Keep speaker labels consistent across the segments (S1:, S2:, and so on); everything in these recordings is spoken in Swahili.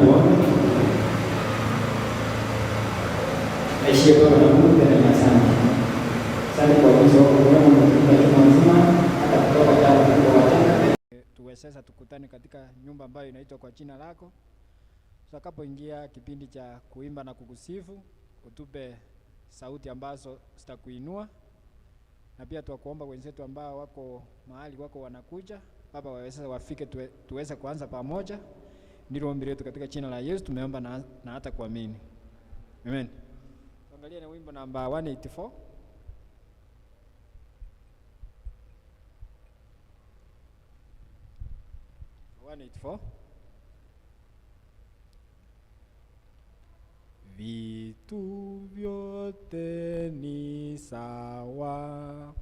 S1: tuombe. Aishie Baba na Mungu na asante. Asante kwa uwezo wako mwema mtukufu juma nzima hata kutoka jana kwa wachanga. Tuwezesha tukutane katika nyumba ambayo inaitwa kwa jina lako. Tutakapoingia kipindi cha kuimba na kukusifu, utupe sauti ambazo zitakuinua. Na pia tuwakuomba wenzetu ambao wako mahali wako wanakuja, Baba waweze wafike tuweze kuanza pamoja. Ndilo ombi letu katika jina la Yesu tumeomba na hata kuamini. Amen. Tuangalie na wimbo namba 184. Vitu vyote ni sawa,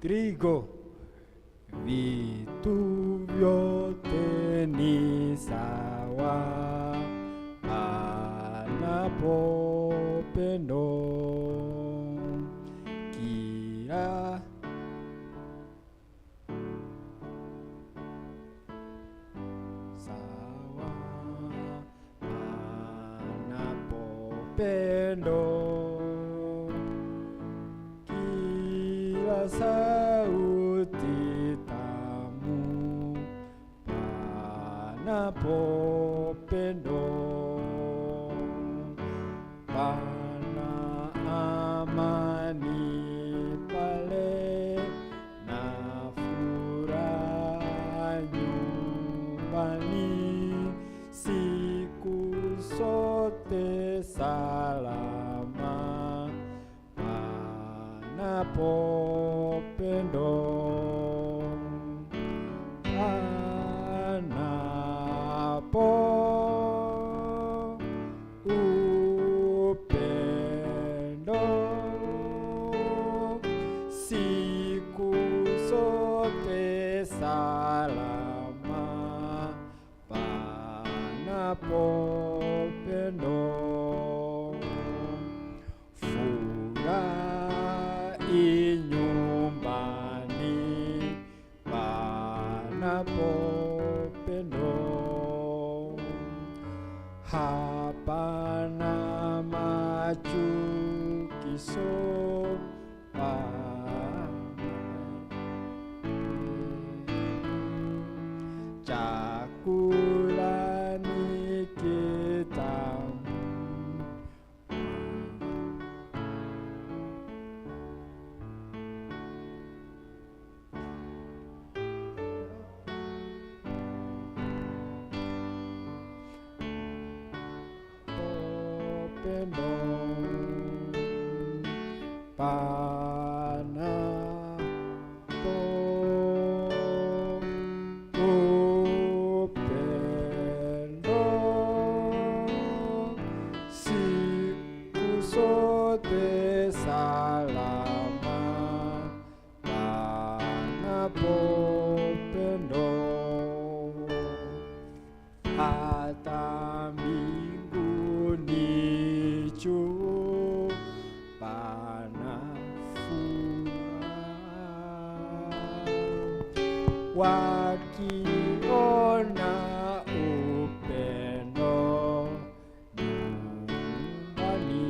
S1: three, go. Vitu vyote ni sawa panapo pendo, kila sawa panapo pendo, kila sauti tamu panapo pendo, pana amani pale na furaha nyumbani, siku zote salama panapo pendo, panapo upendo, siku zote salama panapo pendo, furahi nyumbani panapo pendo, hapana machukizo chakula ni kitamu, pendo panapo upendo, siku zote salama panapo pendo, hata mbinguni juu pana furaha, wakiona upendo nyumbani,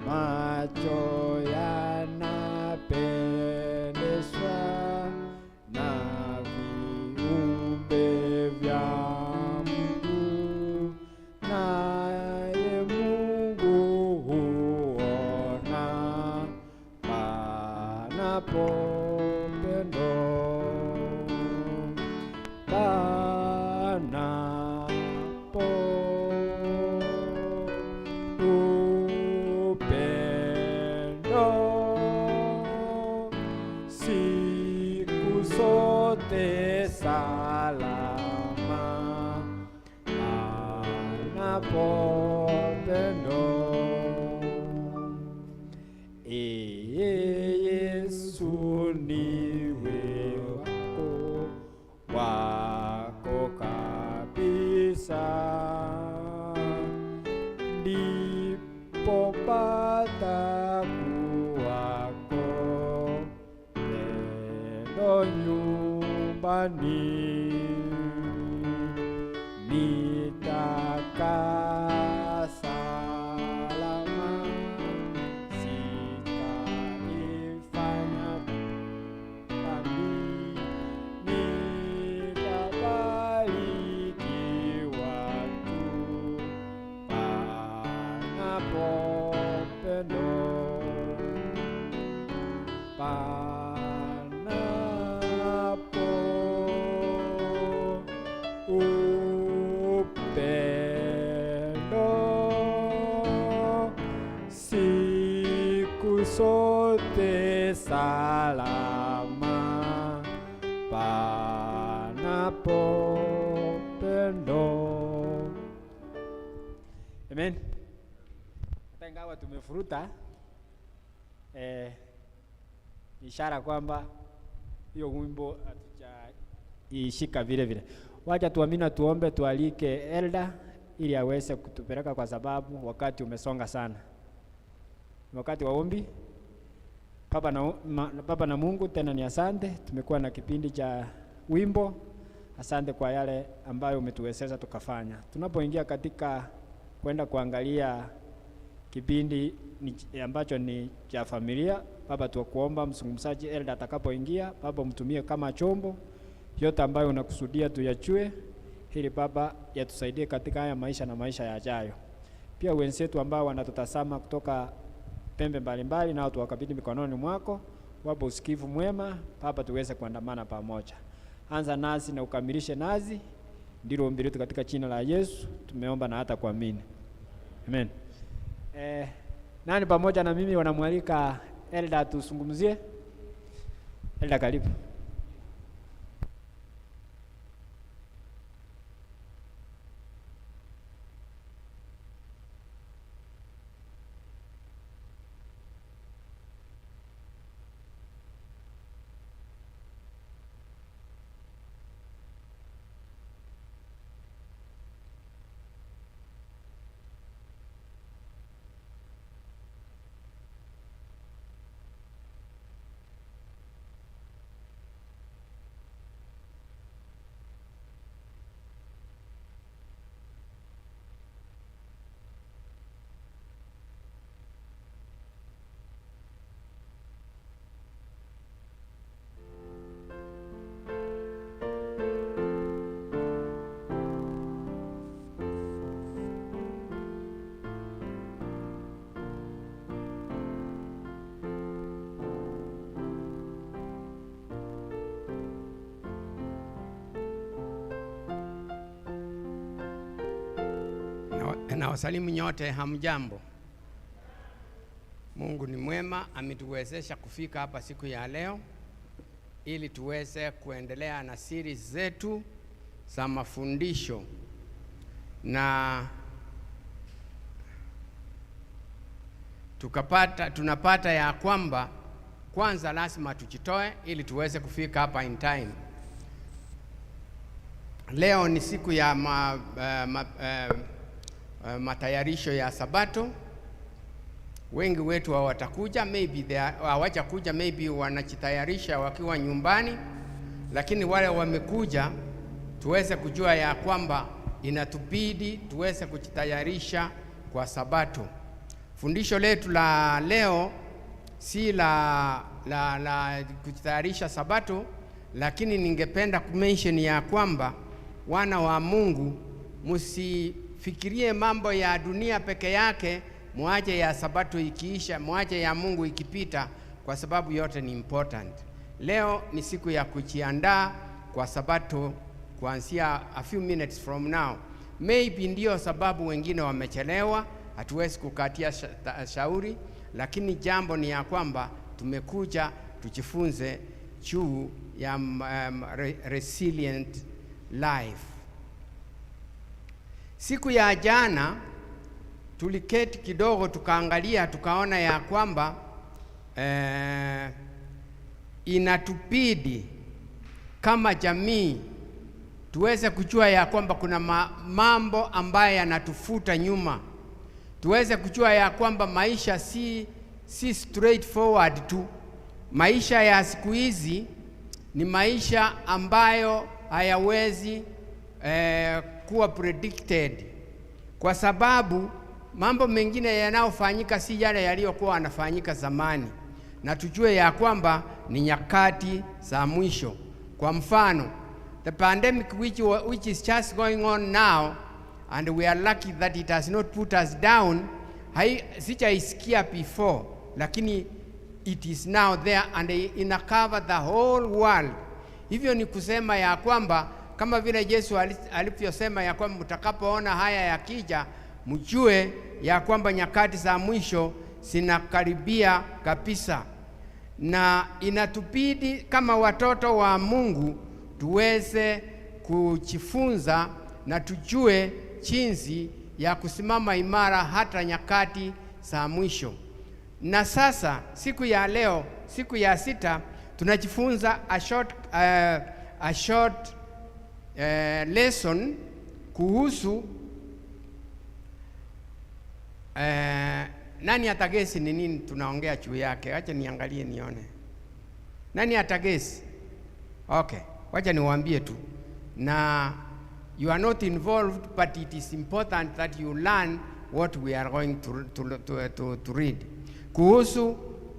S1: macho yanapendezwa na viumbe vya Mungu, naye Mungu huona panapo pendo, panapo upendo, siku zote salama panapo pendo. niwe wako kabisa, ndipo patakuwako pendo nyumbani. Nitakaa salama, sitaifanya dhambi, nitabarikiwa tu panapo pendo, panapo siku sote salama panapo pendo. Amen. Hata ingawa tumefuruta ishara kwamba hiyo wimbo hatujaishika vile vile. Wacha tuamini, tuombe, tualike elder ili aweze kutupeleka, kwa sababu wakati umesonga sana. Wakati wa ombi. Baba na Mungu, tena ni asante, tumekuwa na kipindi cha wimbo. Asante kwa yale ambayo umetuwezesha tukafanya. Tunapoingia katika kwenda kuangalia kipindi ambacho ni cha familia, Baba tukuomba mzungumzaji elder atakapoingia, Baba mtumie kama chombo, yote ambayo unakusudia tuyachue, ili Baba yatusaidie katika haya maisha na maisha yajayo. Pia wenzetu ambao wanatutazama kutoka pembe mbalimbali, nao tuwakabidhi mikononi mwako, wapo usikivu mwema Baba, tuweze kuandamana pamoja. Anza nasi na ukamilishe nasi, ndilo ombi letu katika jina la Yesu tumeomba na hata kuamini. Amen. Nani pamoja na mimi wanamwalika elder tusungumzie? Elder, karibu.
S2: Na wasalimu nyote, hamjambo. Mungu ni mwema, ametuwezesha kufika hapa siku ya leo ili tuweze kuendelea na series zetu za mafundisho, na tunapata ya kwamba kwanza lazima tujitoe ili tuweze kufika hapa in time. Leo ni siku ya matayarisho ya Sabato. Wengi wetu hawatakuja, maybe hawajakuja, maybe wanajitayarisha wakiwa nyumbani, lakini wale wamekuja tuweze kujua ya kwamba inatubidi tuweze kujitayarisha kwa Sabato. Fundisho letu la leo si la kujitayarisha Sabato, lakini ningependa kumention ya kwamba wana wa Mungu msifikirie mambo ya dunia peke yake, mwache ya Sabato ikiisha, mwache ya Mungu ikipita, kwa sababu yote ni important. Leo ni siku ya kujiandaa kwa Sabato kuanzia a few minutes from now. Maybe ndio sababu wengine wamechelewa, hatuwezi kukatia shauri, lakini jambo ni ya kwamba tumekuja tujifunze juu ya resilient life. Siku ya jana tuliketi kidogo tukaangalia, tukaona ya kwamba inatubidi kama jamii tuweze kujua ya kwamba kuna mambo ambayo yanatufuta nyuma. Tuweze kujua ya kwamba maisha si straightforward tu. Maisha ya siku hizi ni maisha ambayo hayawezi kuwa predicted, kwa sababu mambo mengine yanayofanyika si yale yaliyokuwa yanafanyika zamani, na tujue ya kwamba ni nyakati za mwisho. Kwa mfano, the pandemic which is just going on now, and we are lucky that it has not put us down. Sijaisikia before, lakini it is now there and ina cover the whole world. Hivyo ni kusema ya kwamba kama vile Yesu alivyosema ya kwamba mtakapoona haya yakija, mjue ya kwamba nyakati za mwisho zinakaribia kabisa. Na inatubidi kama watoto wa Mungu tuweze kujifunza na tujue jinsi ya kusimama imara hata nyakati za mwisho. Na sasa siku ya leo, siku ya 6, tunajifunza a short lesson kuhusu nani atagesi ni nini tunaongea juu yake. Acha niangalie nione. Nani atagesi? Okay, wacha niwaambie tu. Na you are not involved, but it is important that you learn what we are going to read. Kuhusu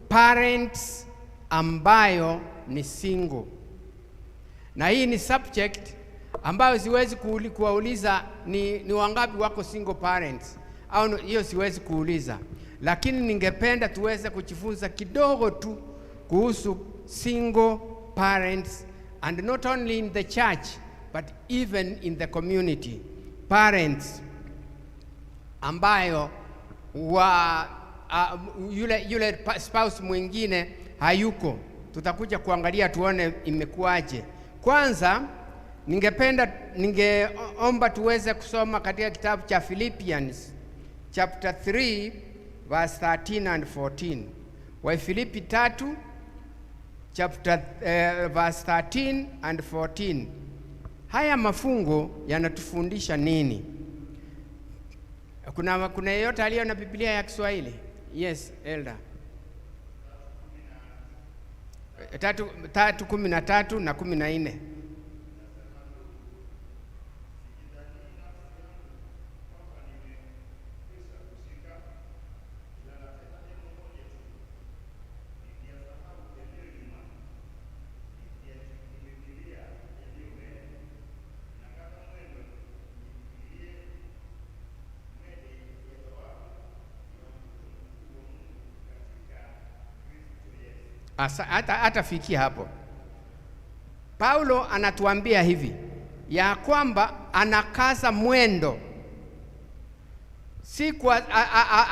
S2: parents ambayo ni single. Na hii ni subject ambayo siwezi kuuliza ni wangapi wako single parents, au hiyo siwezi kuuliza, lakini ningependa tuweze kujifunza kidogo tu kuhusu single parents, and not only in the church but even in the community. Parents ambayo yule spouse mwingine hayuko. Tutakuja kuangalia tuone imekuaje. Kwanza ningeomba tuweze kusoma katika kitabu cha Philippians chapter 3 verse 13 and 14. Wafilipi 3 chapter verse 13 and 14. Haya mafungo yanatufundisha nini? Kuna yeyote aliyo na Biblia ya Kiswahili? Yes, elder. 3:13 na 14. Hata fikia hapo. Paulo anatuambia hivi ya kwamba anakaza mwendo, si kwa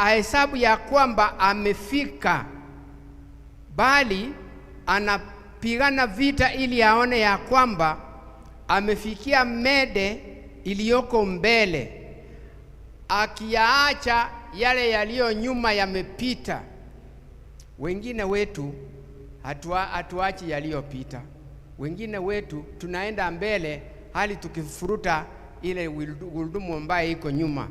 S2: hesabu ya kwamba amefika, bali anapigana vita ili aone ya kwamba amefikia mede iliyoko mbele, akiyaacha yale yaliyo nyuma yamepita. Wengine wetu hatuachi yaliyopita. Wengine wetu tunaenda mbele hali tukifuruta ile gurudumu ambayo iko nyuma.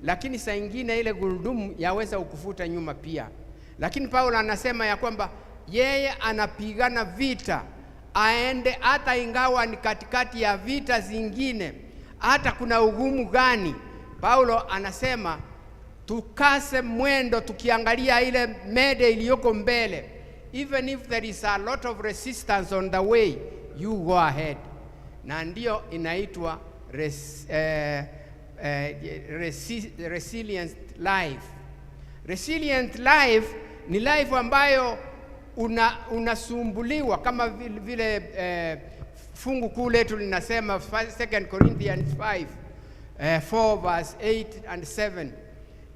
S2: Lakini saa nyingine ile gurudumu yaweza ukufuta nyuma pia. Lakini Paulo anasema ya kwamba yeye anapigana vita, aende hata ingawa ni katikati ya vita zingine, hata kuna ugumu gani. Paulo anasema tukase mwendo tukiangalia ile mede iliyoko mbele. Even if there is a lot of resistance on the way, you go ahead. Na ndio inaitwa resilient life. Resilient life ni life ambayo unasumbuliwa kama vile fungu kuu letu linasema 2 Corinthians 4 verse 8 and 7,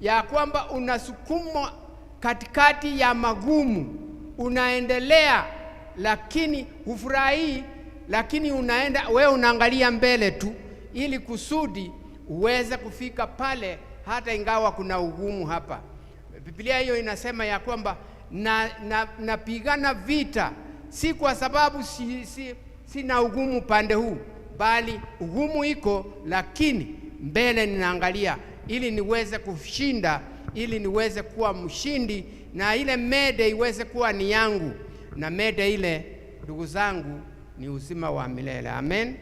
S2: ya kwamba unasukumwa katikati ya magumu, unaendelea lakini hufurahi, lakini wewe unaangalia mbele tu ili kusudi uweze kufika pale hata ingawa kuna ugumu hapa. Biblia hiyo inasema ya kwamba napigana vita si kwa sababu sina ugumu pande huu, bali ugumu iko, lakini mbele ninaangalia ili niweze kushinda, ili niweze kuwa mshindi, na ile mede iweze kuwa ni yangu, na mede ile, ndugu zangu, ni uzima wa milele. Amen.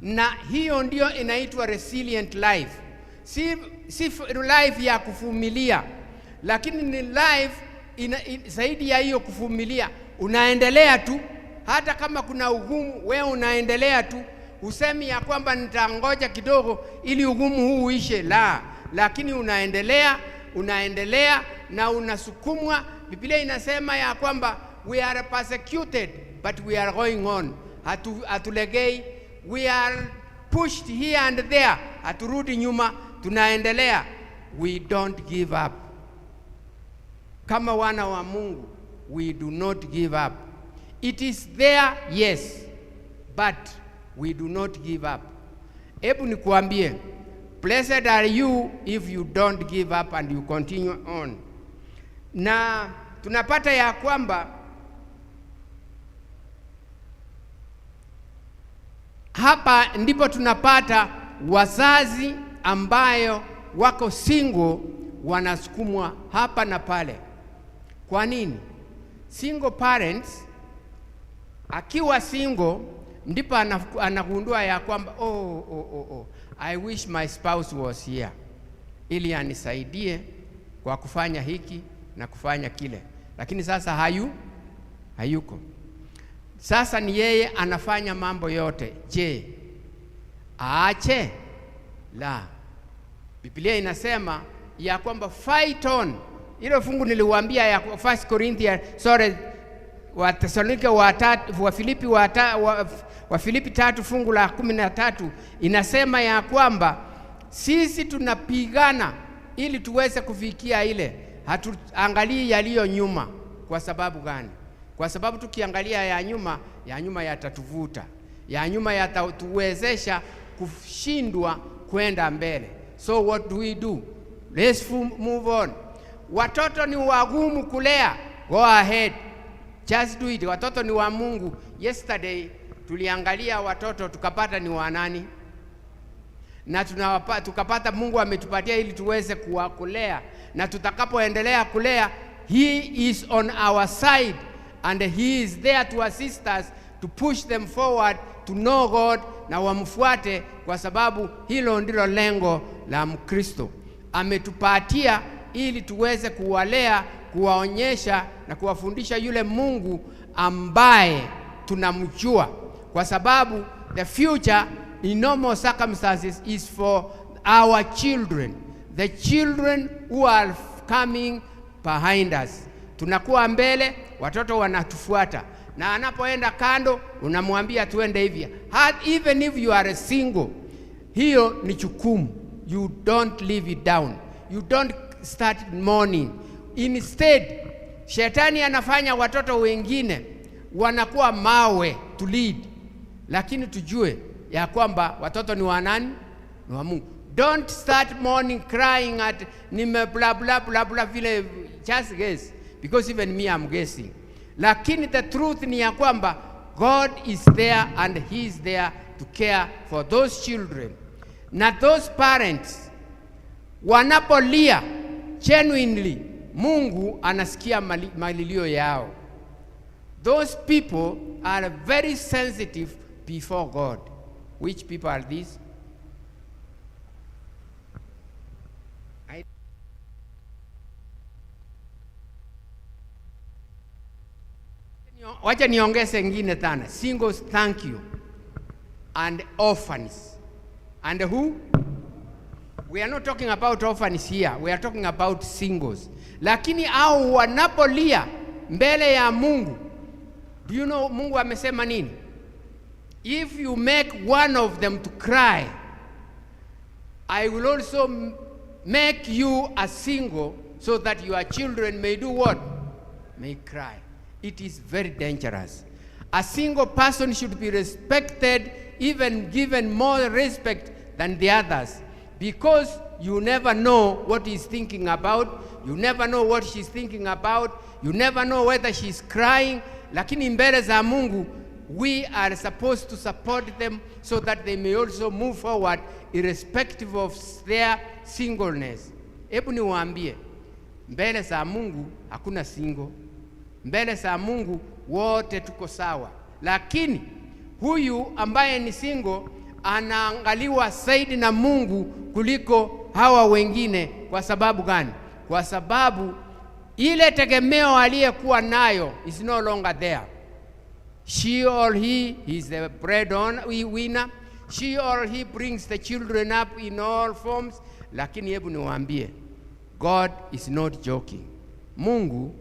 S2: Na hiyo ndio inaitwa resilient life. Si life ya kuvumilia, lakini ni life zaidi ya hiyo kuvumilia. Unaendelea tu, hata kama kuna ugumu, wewe unaendelea tu. Usemi ya kwamba nitangoja kidogo ili ugumu huu uishe, la, lakini unaendelea na unasukumwa. Biblia inasema ya kwamba we are persecuted but we are going on. Hatulegei, we are pushed here and there, haturudi nyuma, tunaendelea. We don't give up. Kama wana wa Mungu, we do not give up. It is there, yes, but we do not give up. Hebu nikuambie, blessed are you if you don't give up and you continue on. Na tunapata ya kwamba hapa ndipo tunapata wazazi ambayo wako single wanasukumwa hapa na pale. Kwa nini? Single parents akiwa single ndipo anagundua ya kwamba I wish my spouse was here, ili anisaidie kwa kufanya hiki na kufanya kile, lakini sasa hayuko. Sasa ni yeye anafanya mambo yote. Je, aache? La. Biblia inasema ya kwamba fight on. Ile fungu niliwaambia ya 1 Corinthians, wa Thessalonike wa Filipi 3 fungu la 13 inasema ya kwamba sisi tunapigana ili tuweze kufikia ile. Hatuangalii yaliyo nyuma. Kwa sababu gani? Kwa sababu tukiangalia ya nyuma yatatuvuta. Ya nyuma yatatuwezesha kushindwa kwenda mbele. So what do? Let's move on. Watoto ni wagumu kulea. Go ahead. Just do it. Watoto ni wa Mungu. Yesterday tuliangalia watoto tukapata ni wa nani? Na tukapata Mungu ametupatia ili tuweze kulea. Na tutakapoendelea kulea, He is on our side and He is there to assist us to push them forward to know God, na wamfuate, kwa sababu hilo ndilo lengo la Mkristo. Ametupatia ili tuweze kuwalea, kuwaonyesha na kuwafundisha yule Mungu ambaye tunamjua, kwa sababu the future in normal circumstances is for our children, the children who are coming behind us. Tunakuwa mbele, watoto wanatufuata, na anapoenda kando unamwambia tuende hivi. Even if you are a single, hiyo ni jukumu. You don't leave it down. You don't start mourning. Instead, shetani anafanya watoto wengine wanakuwa mawe to lead. Lakini tujue ya kwamba watoto ni wa nani? Ni wa Mungu. Don't start mourning, crying at nime blah blah blah blah vile, just guess, because even me I'm guessing. Lakini the truth ni ya kwamba God is there and He is there to care for those children. Na those parents wanapolia genuinely, Mungu anasikia malilio yao. Those people are very sensitive before God. Which people are these? Wacha niongeze ngine tana. Singles, thank you. And orphans. And who? We are not talking about orphans here. We are talking about singles. Lakini au wanapolia mbele ya Mungu, do you know Mungu amesema nini? If you make one of them to cry, I will also make you a single, so that your children may do what? May cry. It is very dangerous. A single person should be respected, even given more respect than the others, because you never know what he's thinking about. You never know what she's thinking about. You never know whether she's crying. Lakini mbele za Mungu, we are supposed to support them so that they may also move forward irrespective of their singleness. Hebu niwaambie, mbele za Mungu hakuna single. Mbele za Mungu wote tuko sawa. Lakini huyu ambaye ni single anaangaliwa zaidi na Mungu kuliko hawa wengine. Kwa sababu gani? Kwa sababu ile tegemeo aliyekuwa nayo is no longer there. She or he is the breadwinner. She or he brings the children up in all forms. Lakini hebu niwaambie, God is not joking. Mungu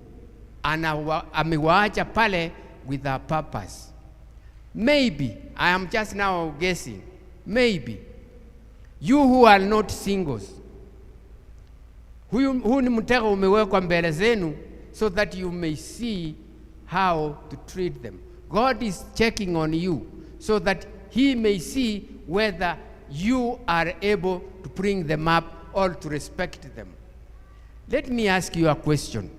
S2: amewaacha pale with a purpose. Maybe, I am just now guessing, maybe you who are not singles, huu ni mtego umewekwa mbele zenu so that you may see how to treat them. God is checking on you so that he may see whether you are able to bring them up or to respect them. Let me ask you a question.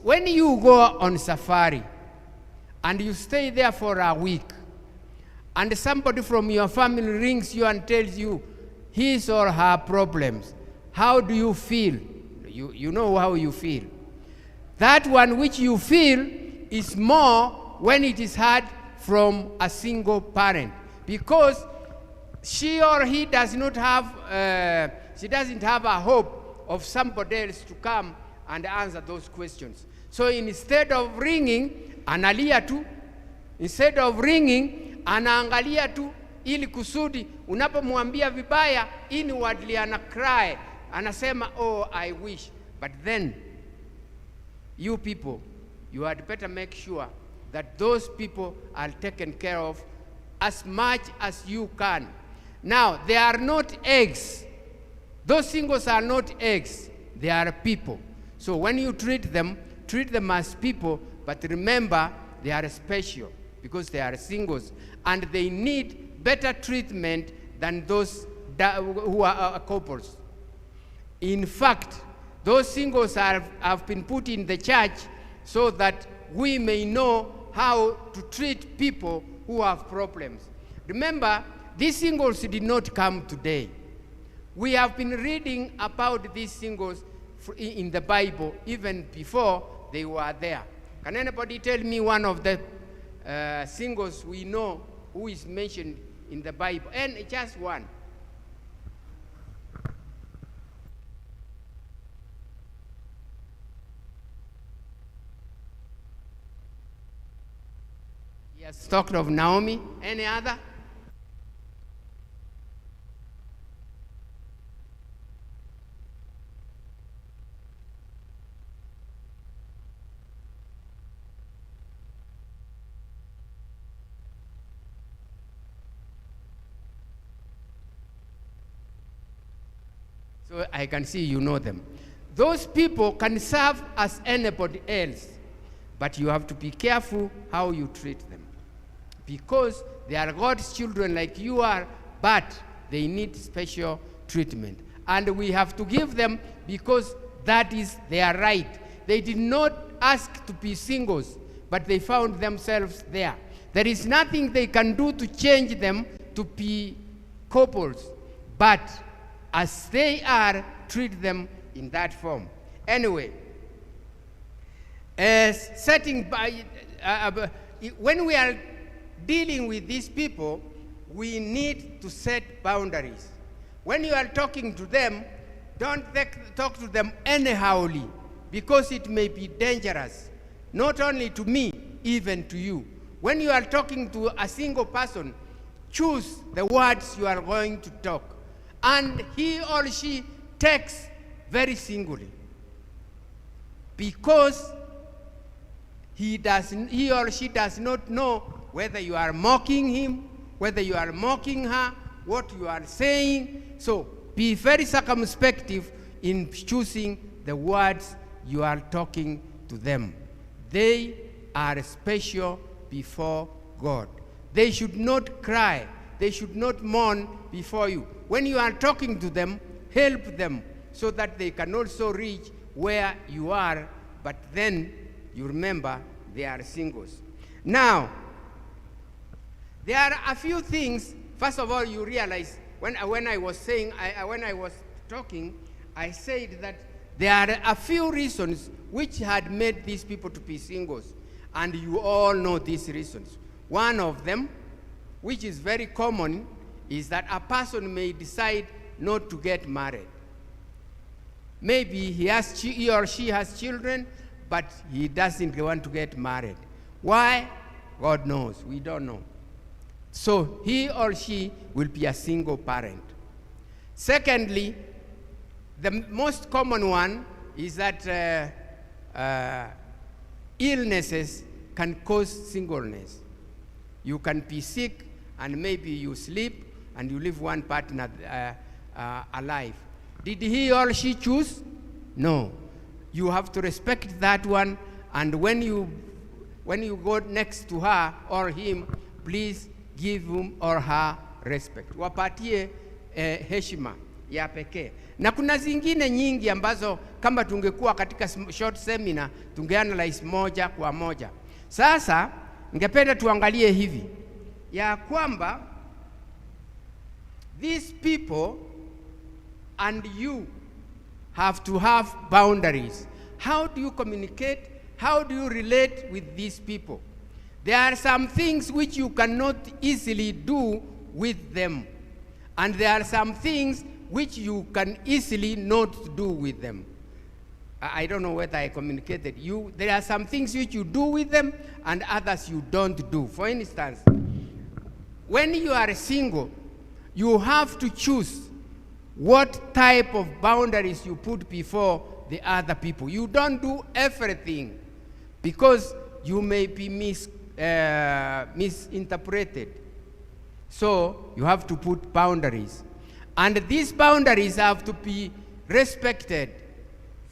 S2: When you go on safari and you stay there for a week, and somebody from your family rings you and tells you his or her problems, how do you feel? You know how you feel. That one which you feel is more when it is heard from a single parent, because she or he does not have, she doesn't have a hope of somebody else to come and answer those questions. So instead of ringing, analia tu. Instead of ringing, anaangalia tu, ili kusudi unapomwambia vibaya inwardly ana cry, anasema oh I wish. But then you people, you had better make sure that those people are taken care of as much as you can. Now, they are not eggs. Those singles are not eggs. They are people. So when you treat them as people, but remember they are special because they are singles and they need better treatment than those who are couples. In fact, those singles have been put in the church so that we may know how to treat people who have problems. Remember, these singles did not come today. We have been reading about these singles in the Bible even before they were there. Can anybody tell me one of the singles we know who is mentioned in the Bible? And just one. He has talked of Naomi. Any other? So I can see you know them. Those people can serve as anybody else, but you have to be careful how you treat them, because they are God's children like you are, but they need special treatment. And we have to give them because that is their right. They did not ask to be singles, but they found themselves there. There is nothing they can do to change them to be couples, but as they are, treat them in that form. Anyway, when we are dealing with these people, we need to set boundaries. When you are talking to them, don't talk to them anyhowly, because it may be dangerous, not only to me, even to you. When you are talking to a single person, choose the words you are going to talk. And he or she takes very singly, because he or she does not know whether you are mocking him, whether you are mocking her, what you are saying. So be very circumspect in choosing the words you are talking to them. They are special before God. They should not cry. They should not mourn before you. When you are talking to them, help them so that they can also reach where you are, but then you remember they are singles. Now, there are a few things. First of all, you realize when I was talking, I said that there are a few reasons which had made these people to be singles, and you all know these reasons. One of them, which is very common, is that a person may decide not to get married. Maybe he or she has children, but he doesn't want to get married. Why? God knows. We don't know. So he or she will be a single parent. Secondly, the most common one is that illnesses can cause singleness. You can be sick, and maybe you sleep, and you leave one partner alive. Did he or she choose? No. You have to respect that one, and when you go next to her or him, please give him or her respect. Wapatie heshima ya pekee. Na kuna zingine nyingi ambazo kama tungekuwa katika short seminar tungeanalyze moja kwa moja. Sasa ningependa tuangalie hivi ya kwamba these people and you have to have boundaries. How do you communicate? How do you relate with these people? There are some things which you cannot easily do with them, and there are some things which you can easily not do with them. I don't know whether I communicated. There are some things which you do with them and others you don't do. For instance, when you are single, you have to choose what type of boundaries you put before the other people. You don't do everything because you may be misinterpreted. So you have to put boundaries. And these boundaries have to be respected.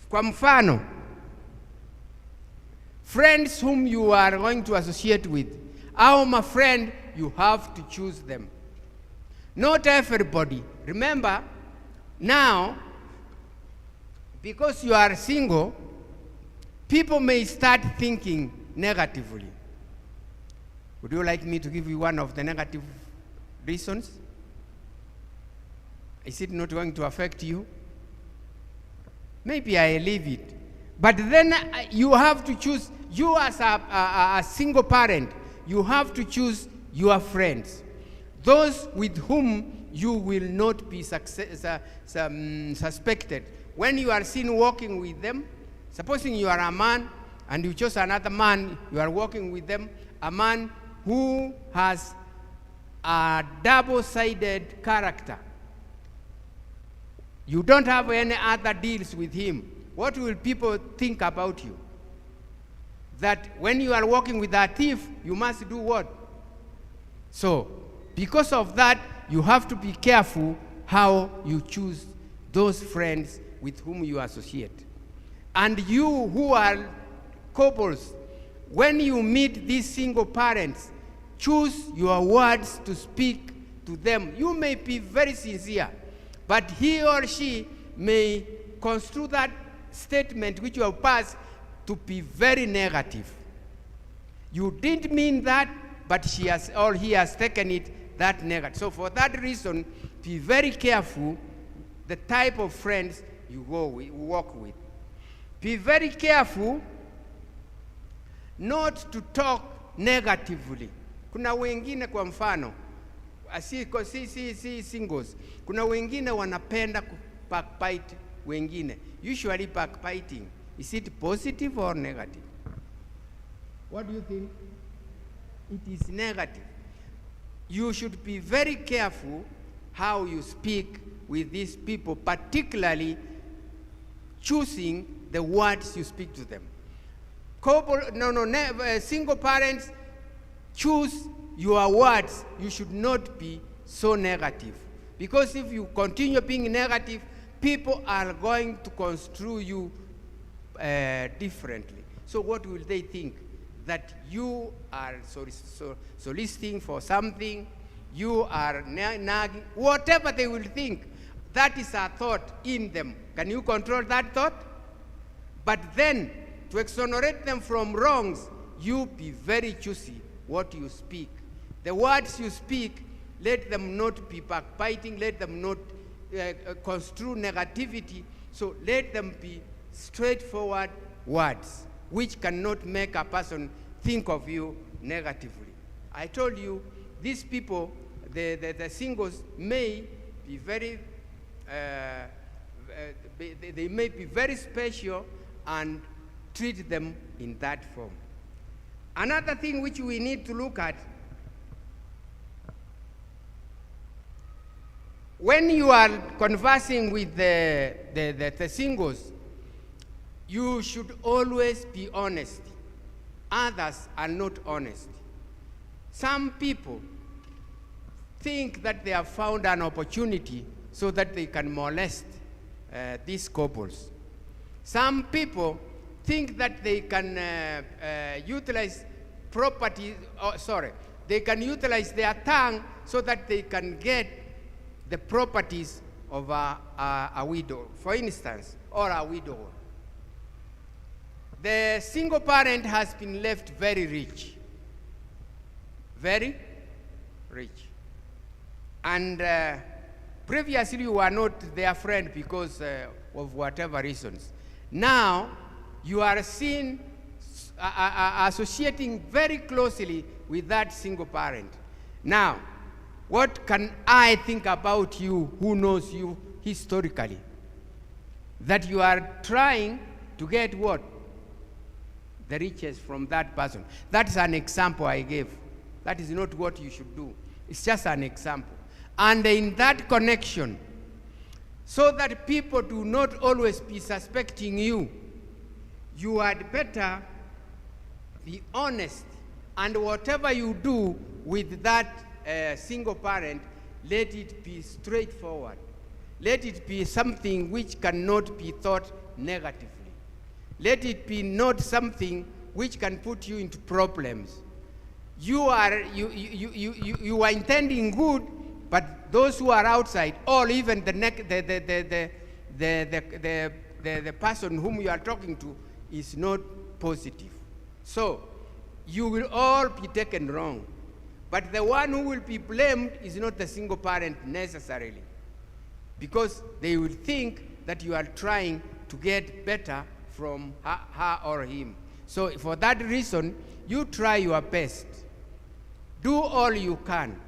S2: Kwa mfano, friends whom you are going to associate with, my friend, you have to choose them. Not everybody. Remember, now, because you are single, people may start thinking negatively. Would you like me to give you one of the negative reasons? Is it not going to affect you? Maybe I leave it. But then you have to choose, you as a single parent, you have to choose your friends. Those with whom you will not be suspected. When you are seen walking with them, supposing you are a man and you chose another man, you are walking with them, a man who has a double-sided character. You don't have any other deals with him. What will people think about you? That when you are walking with a thief, you must do what? So, because of that, you have to be careful how you choose those friends with whom you associate. And you who are couples, when you meet these single parents, choose your words to speak to them. You may be very sincere, but he or she may construe that statement which you have passed to be very negative. You didn't mean that, but she has or he has taken it that negative. So for that reason, be very careful the type of friends you walk with. Be very careful not to talk negatively. Kuna wengine kwa mfano, si singles. Kuna wengine wanapenda backbite wengine. Usually backbiting, is it positive or negative? What do you think? It is negative. You should be very careful how you speak with these people, particularly choosing the words you speak to them. Single parents, choose your words. You should not be so negative. Because if you continue being negative, people are going to construe you differently. So what will they think? That you are soliciting for something, you are nagging, whatever they will think. That is a thought in them. Can you control that thought? But then, to exonerate them from wrongs, you be very choosy what you speak. The words you speak, let them not be backbiting, let them not construe negativity. So let them be straightforward words, which cannot make a person think of you negatively. I told you, these people, the singles may be very, they may be very special, and treat them in that form. Another thing which we need to look at, when you are conversing with the singles, you should always be honest. Others are not honest. Some people think that they have found an opportunity so that they can molest these couples. Some people think that they can utilize property, they can utilize their tongue so that they can get the properties of a widow, for instance, or a widower. The single parent has been left very rich. Very rich. And previously you were not their friend because of whatever reasons. Now you are seen associating very closely with that single parent. Now, what can I think about you who knows you historically? That you are trying to get what? The riches from that person. That's an example I gave. That is not what you should do. It's just an example. And in that connection, so that people do not always be suspecting you, you had better be honest. And whatever you do with that single parent, let it be straightforward. Let it be something which cannot be thought negatively. Let it be not something which can put you into problems. You are intending good, but those who are outside, or even the person whom you are talking to is not positive. So you will all be taken wrong. But the one who will be blamed is not the single parent necessarily, because they will think that you are trying to get better from her or him. So for that reason, you try your best. Do all you can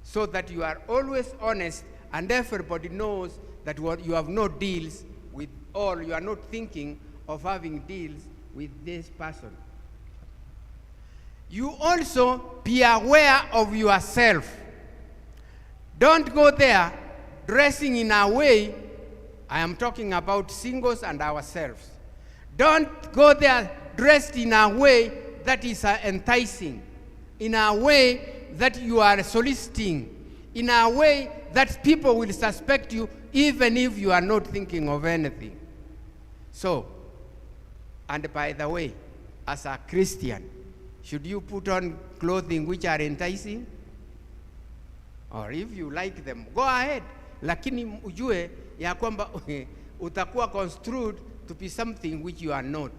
S2: so that you are always honest and everybody knows that you have no deals with, or you are not thinking of having deals with this person. You also be aware of yourself. Don't go there dressing in a way, I am talking about singles and ourselves. Don't go there dressed in a way that is enticing, in a way that you are soliciting, in a way that people will suspect you even if you are not thinking of anything. So, and by the way, as a Christian, should you put on clothing which are enticing? Or if you like them, go ahead. Lakini ujue ya kwamba utakuwa construed to be something which you are not.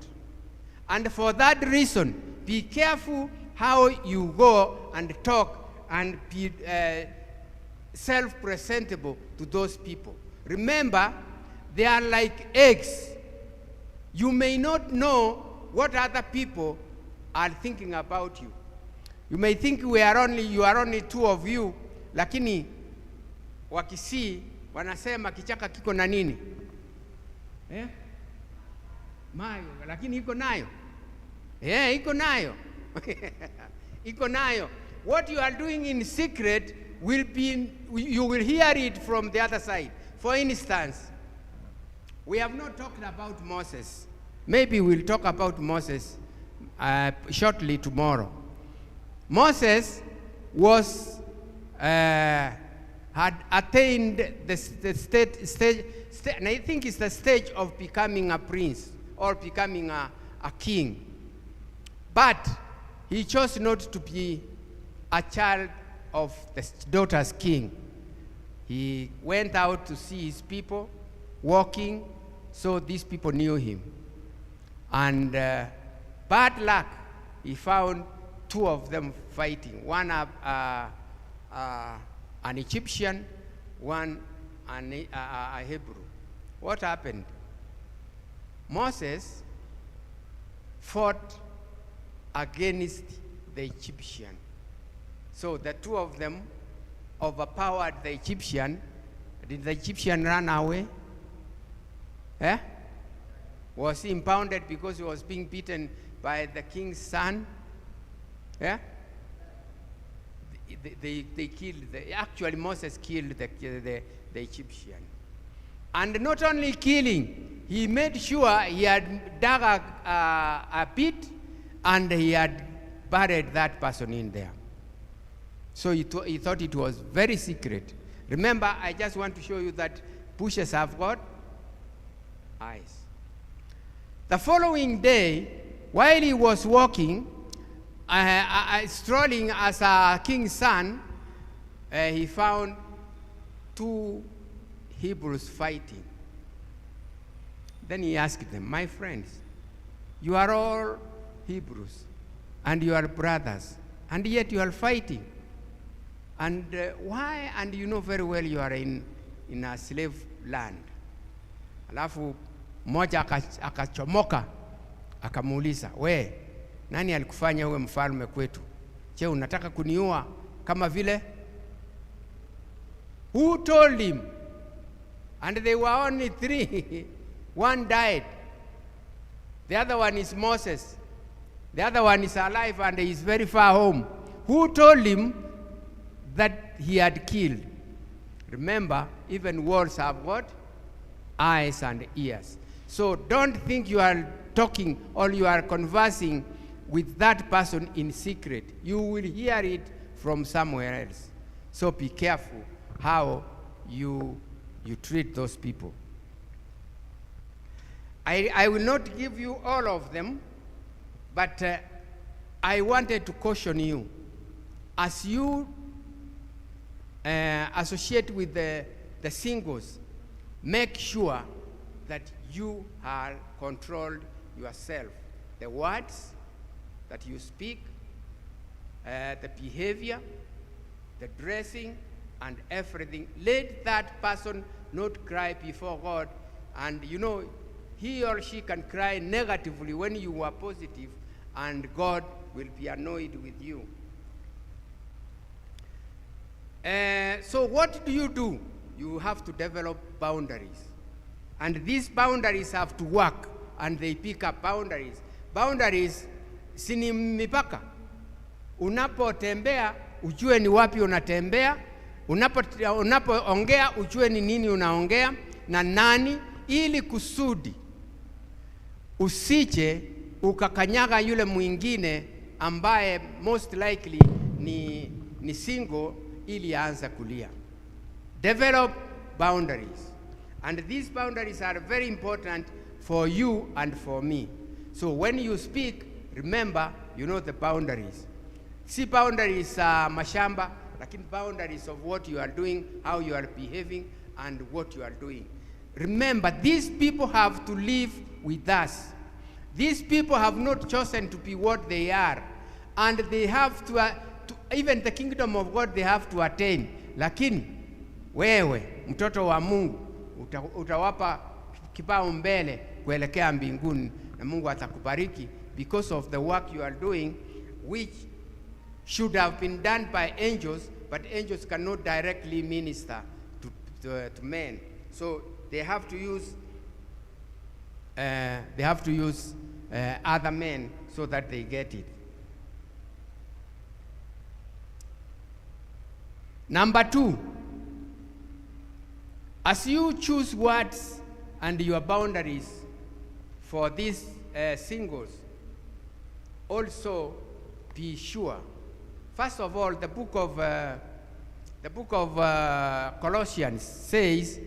S2: And for that reason, be careful how you go and talk and be self-presentable to those people. Remember, they are like eggs. You may not know what other people are thinking about you. You may think you are only two of you, lakini wakisi wanasema kichaka kiko na nini? Mayo, lakini iko nayo. Iko nayo. Iko nayo. What you are doing in secret will be, you will hear it from the other side. For instance, we have not talked about Moses. Maybe we'll talk about Moses shortly tomorrow. Moses was had attained the stage, and I think it's the stage of becoming a prince or becoming a king. But he chose not to be a child of the daughter's king. He went out to see his people walking, so these people knew him. And bad luck, he found two of them fighting. One an Egyptian, one a Hebrew. What happened? Moses fought against the Egyptian. So the two of them overpowered the Egyptian. Did the Egyptian run away? Eh? Was he impounded because he was being beaten by the king's son? Yeah? They killed, actually Moses killed the Egyptian. And not only killing, he made sure he had dug a pit and he had buried that person in there. So he thought it was very secret. Remember, I just want to show you that bushes have got eyes. The following day, while he was walking, strolling as a king's son, he found two Hebrews fighting. Then he asked them, my friends, you are all Hebrews, and you are brothers, and yet you are fighting. And why? And you know very well you are in a slave land. Alafu mmoja akachomoka, akamuuliza, we, nani alikufanya uwe mfalme kwetu? Je, unataka kuniua kama vile? Who told him? And they were only three. One died. The other one is Moses. The other one is alive and he is very far home. Who told him that he had killed? Remember, even wolves have what? Eyes and ears. So don't think you are talking or you are conversing with that person in secret. You will hear it from somewhere else. So be careful how you treat those people. I will not give you all of them, but I wanted to caution you. As you associate with the singles, make sure that you are controlled yourself. The words that you speak, the behavior, the dressing, and everything. Let that person not cry before God. And you know, he or she can cry negatively when you are positive, and God will be annoyed with you. So what do? You have to develop boundaries. And these boundaries have to work, and they pick up boundaries. Boundaries si ni mipaka. Unapotembea ujue ni wapi unatembea, unapoongea ujue ni nini unaongea na nani, ili kusudi usije ukakanyaga yule mwingine ambaye most likely ni single ili aanza kulia. Develop boundaries. And these boundaries are very important for you and for me. So when you speak, remember, you know the boundaries. See boundaries mashamba, lakini boundaries of what you are doing, how you are behaving, and what you are doing. Remember, these people have to live with us. These people have not chosen to be what they are. And they have to even the kingdom of God they have to attain. Lakini, wewe, mtoto wa Mungu, utawapa kipao mbele kuelekea mbinguni, na Mungu atakubariki because of the work you are doing, which should have been done by angels, but angels cannot directly minister to men. So they have to use other men so that they get it. Number 2, as you choose words and your boundaries for these singles, also be sure. First of all, the book of Colossians says,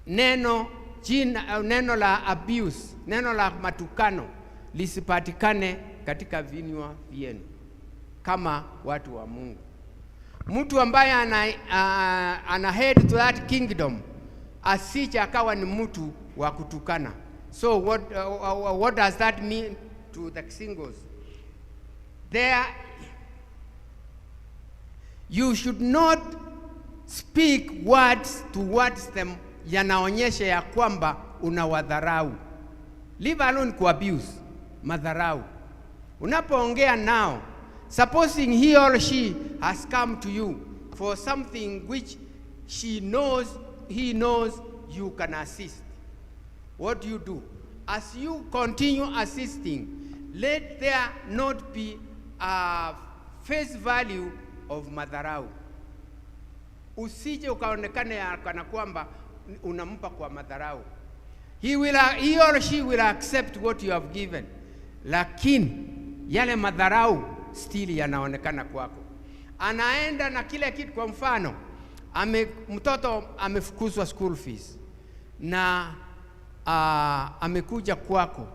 S2: neno la abuse, neno la matukano lisipatikane katika vinywa vyenu kama watu wa Mungu. mtu ambaye ana head to that kingdom asije akawa ni mtu wa kutukana. So what does that mean to the singles? There, you should not speak words towards them yanaonyesha ya kwamba unawadharau. Leave alone abuse, madharau. Unapoongea nao, supposing he or she has come to you for something which he knows you can assist. What do? As you continue assisting, let there not be a face value of madharau. Usije ukaonekane kana kwamba unampa kwa madharau. He or she will accept what you have given, lakini yale madharau still yanaonekana kwako. Anaenda na kile kitu, kwa mfano mtoto amefukuzwa school fees na amekuja kwako,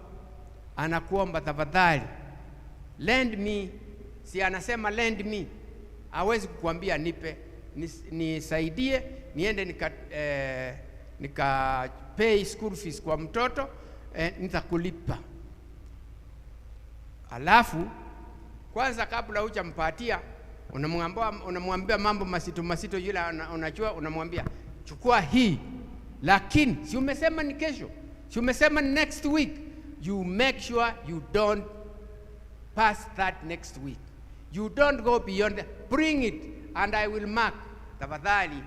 S2: anakuomba tafadhali lend me. Si anasema lend me, hawezi kukuambia nipe, nisaidie niende nika pay school fees kwa mtoto, nitakulipa. Alafu kwanza kabla hujampatia unamwambia mambo masito yule unajua, unamwambia chukua hii, lakini si umesema ni kesho, si umesema ni next week. You make sure you don't pass that next week. You don't go beyond that. Bring it and I will mark. Tafadhali